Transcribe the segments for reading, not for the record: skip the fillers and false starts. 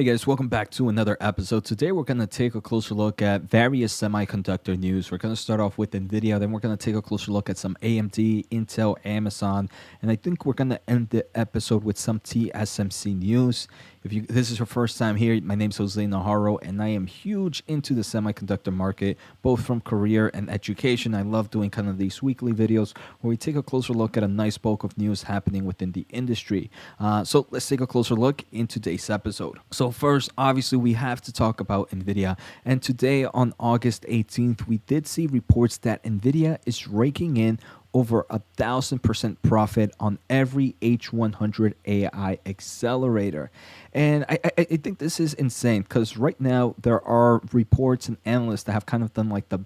Hey guys, welcome back to another episode. Today we're going to take a closer look at various semiconductor news. We're going to start off with Nvidia, then we're going to take a closer look at some AMD, Intel, Amazon, and I think we're going to end the episode with some TSMC news. If this is your first time here, my name's Jose Najarro, and I am huge into the semiconductor market, both from career and education. I love doing kind of these weekly videos where we take a closer look at a nice bulk of news happening within the industry. So let's take a closer look in today's episode. So first, obviously, we have to talk about Nvidia. And today on August 18th, we did see reports that Nvidia is raking in over 1,000% profit on every H100 AI accelerator. And I think this is insane because right now there are reports and analysts that have kind of done like the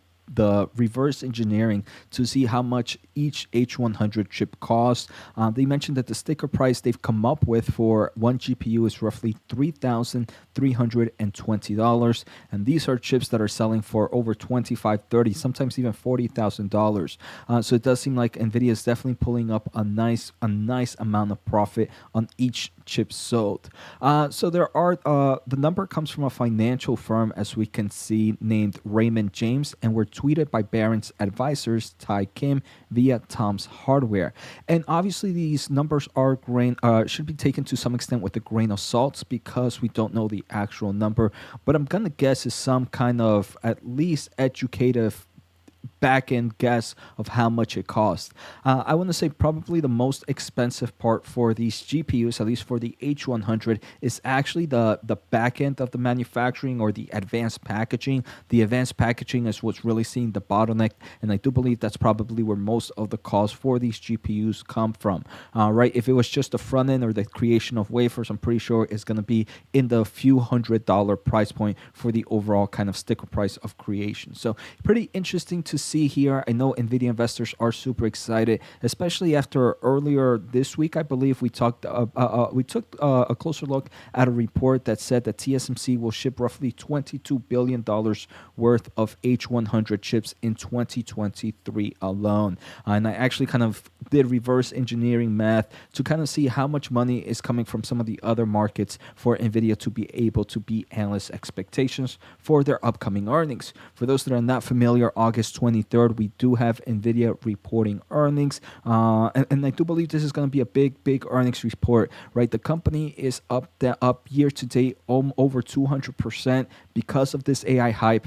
reverse engineering to see how much each H100 chip costs. They mentioned that the sticker price they've come up with for one GPU is roughly $3,320. And these are chips that are selling for over $25,000, $30,000, sometimes even $40,000. So it does seem like Nvidia is definitely pulling up a nice amount of profit on each chip sold. So there are the number comes from a financial firm, as we can see, named Raymond James, and were tweeted by Barron's advisors Ty Kim via Tom's Hardware. And obviously these numbers are should be taken to some extent with a grain of salt because we don't know the actual number, but I'm gonna guess is some kind of at least educative back-end guess of how much it costs. I want to say probably the most expensive part for these GPUs, at least for the H100, is actually the back end of the manufacturing or the advanced packaging. The advanced packaging is what's really seeing the bottleneck, and I do believe that's probably where most of the costs for these GPUs come from. Right? If it was just the front end or the creation of wafers, I'm pretty sure it's going to be in the few $100 price point for the overall kind of sticker price of creation. So pretty interesting to see here. I know Nvidia investors are super excited, especially after earlier this week. I believe we took a closer look at a report that said that TSMC will ship roughly $22 billion worth of H100 chips in 2023 alone. And I actually kind of did reverse engineering math to kind of see how much money is coming from some of the other markets for Nvidia to be able to beat analyst expectations for their upcoming earnings. For those that are not familiar, August 23rd, we do have Nvidia reporting earnings, and I do believe this is going to be a big earnings report. Right, the company is up year to date over 200% because of this AI hype.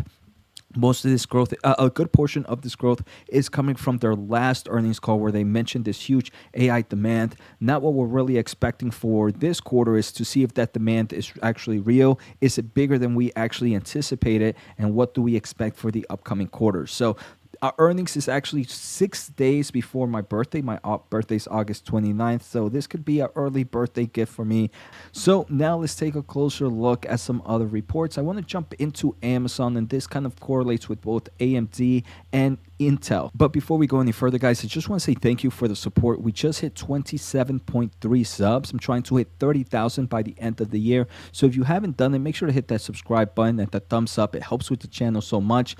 Most of this growth, a good portion of this growth is coming from their last earnings call where they mentioned this huge AI demand. Not what we're really expecting for this quarter is to see if that demand is actually real. Is it bigger than we actually anticipated? And what do we expect for the upcoming quarters? So our earnings is actually 6 days before my birthday. My birthday's August 29th, so this could be an early birthday gift for me. So now let's take a closer look at some other reports. I want to jump into Amazon, and this kind of correlates with both AMD and Intel. But before we go any further, guys, I just want to say thank you for the support. We just hit 27.3 subs. I'm trying to hit 30,000 by the end of the year. So if you haven't done it, make sure to hit that subscribe button and the thumbs up. It helps with the channel so much.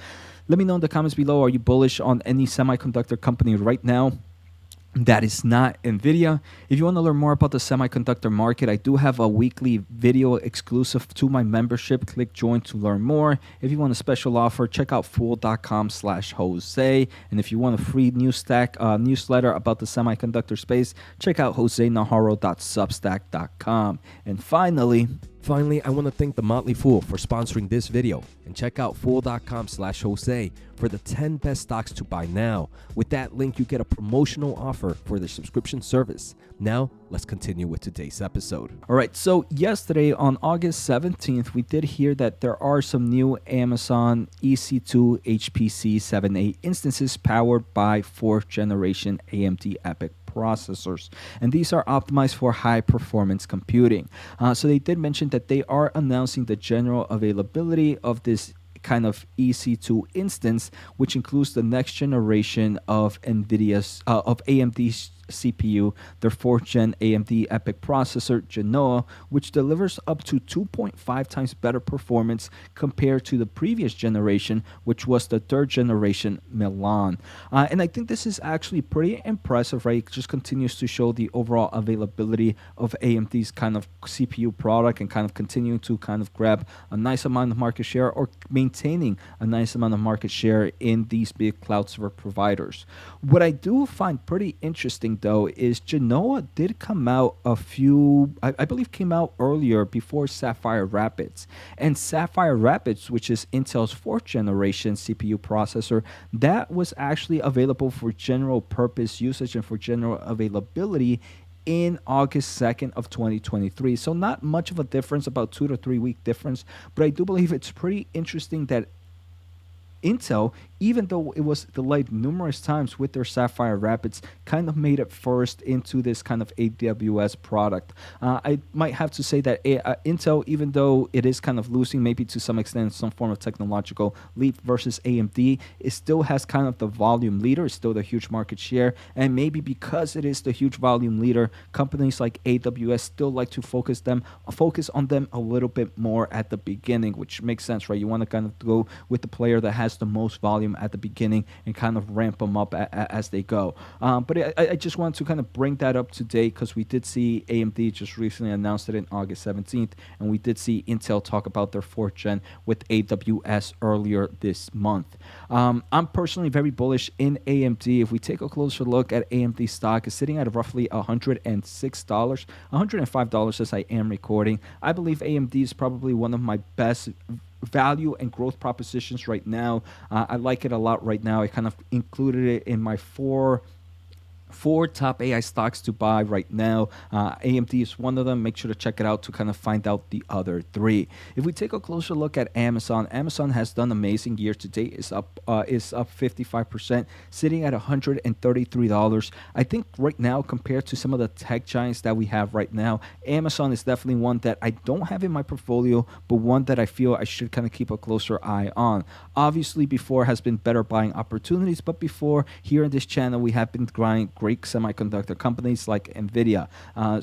Let me know in the comments below, are you bullish on any semiconductor company right now that is not Nvidia? If you want to learn more about the semiconductor market, I do have a weekly video exclusive to my membership. Click join to learn more. If you want a special offer, check out fool.com/Jose. And if you want a free newsletter about the semiconductor space, check out josenajarro.substack.com. And finally, I want to thank The Motley Fool for sponsoring this video, and check out fool.com/Jose for the 10 best stocks to buy now. With that link, you get a promotional offer for the subscription service. Now, let's continue with today's episode. All right, so yesterday on August 17th, we did hear that there are some new Amazon EC2 HPC 7A instances powered by 4th generation AMD EPYC processors, and these are optimized for high performance computing. So they did mention that they are announcing the general availability of this kind of EC2 instance, which includes the next generation of AMD's CPU, their 4th gen AMD EPYC processor Genoa, which delivers up to 2.5 times better performance compared to the previous generation, which was the 3rd generation Milan. And I think this is actually pretty impressive, right? It just continues to show the overall availability of AMD's kind of CPU product and kind of continuing to kind of grab a nice amount of market share or maintaining a nice amount of market share in these big cloud server providers. What I do find pretty interesting though is Genoa did come out I believe came out earlier before Sapphire Rapids. And Sapphire Rapids, which is Intel's 4th generation CPU processor, that was actually available for general purpose usage and for general availability in August 2nd of 2023. So not much of a difference, about 2 to 3 week difference, but I do believe it's pretty interesting that Intel, even though it was delayed numerous times with their Sapphire Rapids, kind of made it first into this kind of AWS product. I might have to say that Intel, even though it is kind of losing maybe to some extent some form of technological leap versus AMD, it still has kind of the volume leader, it's still the huge market share, and maybe because it is the huge volume leader, companies like AWS still like to focus on them a little bit more at the beginning, which makes sense, right? You want to kind of go with the player that has the most volume at the beginning and kind of ramp them up as they go. But I just wanted to kind of bring that up to date because we did see AMD just recently announced it in August 17th, and we did see Intel talk about their 4th gen with AWS earlier this month. I'm personally very bullish in AMD. If we take a closer look at AMD stock, it's sitting at roughly $106, $105 as I am recording. I believe AMD is probably one of my best value and growth propositions right now. I like it a lot right now. I kind of included it in my four top AI stocks to buy right now. AMD is one of them. Make sure to check it out to kind of find out the other 3. If we take a closer look at Amazon has done amazing year to date. Is up 55%, sitting at $133. I think right now, compared to some of the tech giants that we have right now, Amazon is definitely one that I don't have in my portfolio, but one that I feel I should kind of keep a closer eye on. Obviously, before has been better buying opportunities, but before here in this channel, we have been grinding great semiconductor companies like Nvidia.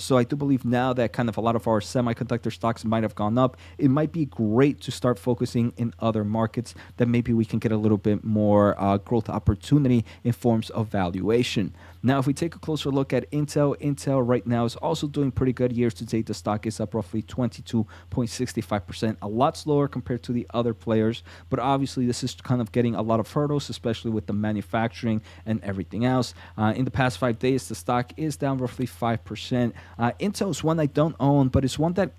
So I do believe now that kind of a lot of our semiconductor stocks might have gone up. It might be great to start focusing in other markets that maybe we can get a little bit more growth opportunity in forms of valuation. Now, if we take a closer look at Intel right now is also doing pretty good. Year to date, the stock is up roughly 22.65%, a lot slower compared to the other players. But obviously, this is kind of getting a lot of hurdles, especially with the manufacturing and everything else. In the past 5 days, the stock is down roughly 5%. Intel is one I don't own, but it's one that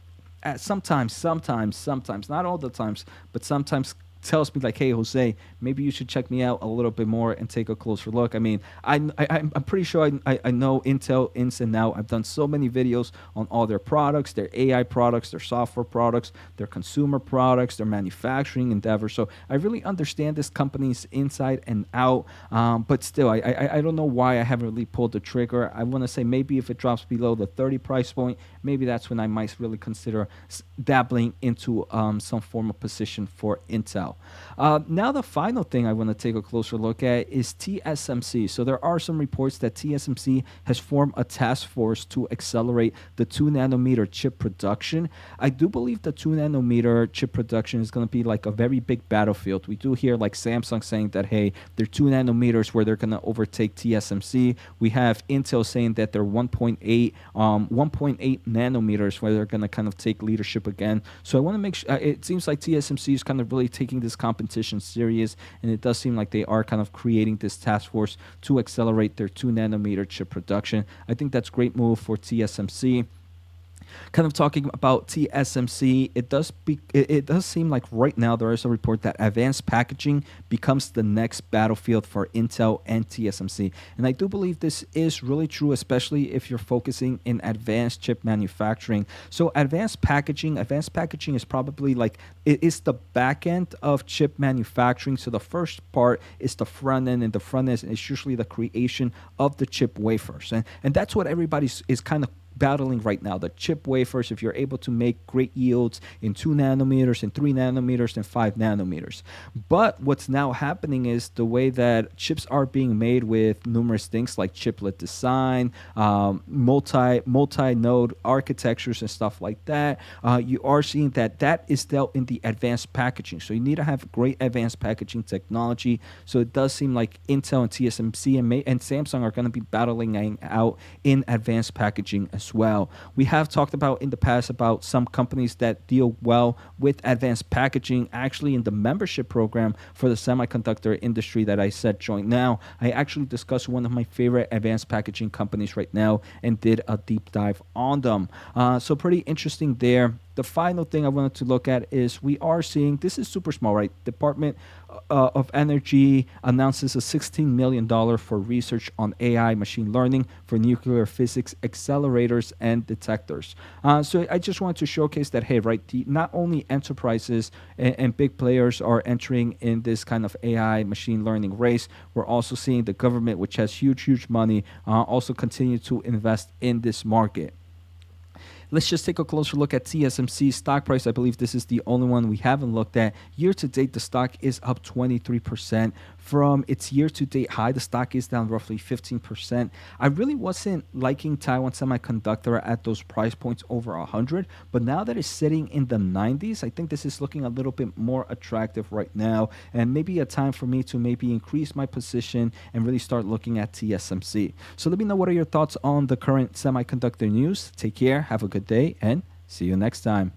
sometimes, not all the times, but sometimes tells me like, hey, Jose, maybe you should check me out a little bit more and take a closer look. I mean, I'm pretty sure I know Intel ins and out. I've done so many videos on all their products, their AI products, their software products, their consumer products, their manufacturing endeavors. So I really understand this company's inside and out. But still, I don't know why I haven't really pulled the trigger. I want to say maybe if it drops below the 30 price point, maybe that's when I might really consider dabbling into some form of position for Intel. Now the final thing I want to take a closer look at is TSMC. So there are some reports that TSMC has formed a task force to accelerate the 2-nanometer chip production. I do believe the 2-nanometer chip production is going to be like a very big battlefield. We do hear like Samsung saying that, hey, they're 2 nanometers where they're going to overtake TSMC. We have Intel saying that they're 1.8 nanometers where they're going to kind of take leadership again. So I want to make sure, it seems like TSMC is kind of really taking this competition serious, and it does seem like they are kind of creating this task force to accelerate their 2-nanometer chip production. I think that's a great move for TSMC. Kind of talking about TSMC, it does seem like right now there is a report that advanced packaging becomes the next battlefield for Intel and TSMC. And I do believe this is really true, especially if you're focusing in advanced chip manufacturing. So advanced packaging is probably like, it is the back end of chip manufacturing. So the first part is the front end, and the front end is usually the creation of the chip wafers. And that's what everybody is kind of battling right now. The chip wafers, if you're able to make great yields in 2 nanometers, in 3 nanometers, and 5 nanometers. But what's now happening is the way that chips are being made with numerous things like chiplet design, multi node architectures, and stuff like that. You are seeing that that is dealt in the advanced packaging. So you need to have great advanced packaging technology. So it does seem like Intel and TSMC and Samsung are going to be battling out in advanced packaging as well. We have talked about in the past about some companies that deal well with advanced packaging. Actually, in the membership program for the semiconductor industry that I said join now, I actually discussed one of my favorite advanced packaging companies right now and did a deep dive on them. So pretty interesting there. The final thing I wanted to look at is we are seeing, this is super small, right? Department of Energy announces a $16 million for research on AI machine learning for nuclear physics accelerators and detectors. So I just wanted to showcase that, hey, right, not only enterprises and big players are entering in this kind of AI machine learning race, we're also seeing the government, which has huge money, also continue to invest in this market. Let's just take a closer look at TSMC stock price. I believe this is the only one we haven't looked at. Year to date, the stock is up 23%. From its year to date high, the stock is down roughly 15%. I really wasn't liking Taiwan Semiconductor at those price points over 100, but now that it's sitting in the 90s, I think this is looking a little bit more attractive right now, and maybe a time for me to maybe increase my position and really start looking at TSMC. So let me know what are your thoughts on the current semiconductor news. Take care, have a good day, and see you next time.